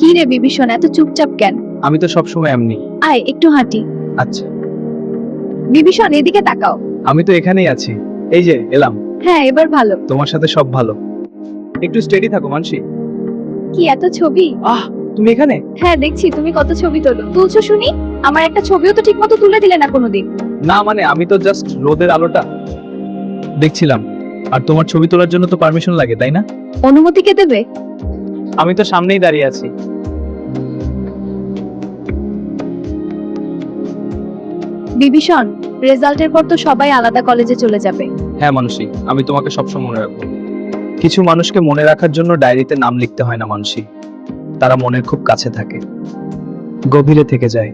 কি রে বিভীষণ, এত চুপচাপ কেন? আমি তো সবসময় এমনি। আয় একটু হাঁটি। আচ্ছা, বিভীষণ এদিকে তাকাও। আমি তো এখানেই আছি। এই যে এলাম। হ্যাঁ এবার ভালো। তোমার সাথে সব ভালো। একটু স্টেডি থাকো মানসি। কি এত ছবি? আহ, তুমি এখানে? হ্যাঁ দেখছি তুমি কত ছবি তুলছো শুনি। আমার একটা ছবিও তো ঠিক মতো তুলে দিলে না কোনোদিন। না মানে আমি তো জাস্ট রোদের আলোটা দেখছিলাম। আর তোমার ছবি তোলার জন্য তো পারমিশন লাগে, তাই না? অনুমতি কে দেবে? আমি তো সামনেই দাঁড়িয়ে আছি। বিভীষণ, রেজাল্টের পর তো সবাই আলাদা কলেজে চলে যাবে। হ্যাঁ মানসি, আমি তোমাকে সবসময় মনে রাখবো। কিছু মানুষকে মনে রাখার জন্য ডায়েরিতে নাম লিখতে হয় না মানসি, তারা মনের খুব কাছে থাকে, গভীরে থেকে যায়।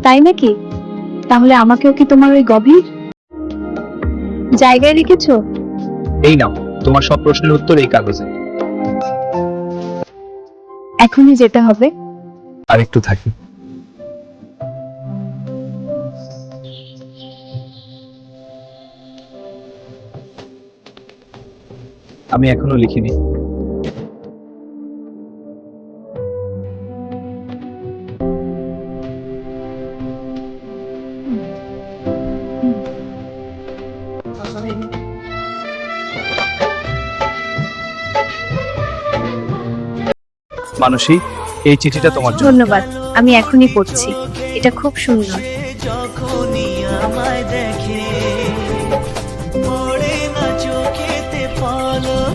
তাই নাকি? তাহলে আমাকেও কি তোমার ওই গভীর জায়গায় রেখেছো? এই নাও, তোমার সব প্রশ্নের উত্তর এই কাগজে। এখনই যেতে হবে? আর একটু থাকি। আমি এখনো লিখিনি। মানসী, এই চিঠিটা তোমার জন্য। ধন্যবাদ, আমি এখনই পড়ছি। এটা খুব সুন্দর। যখন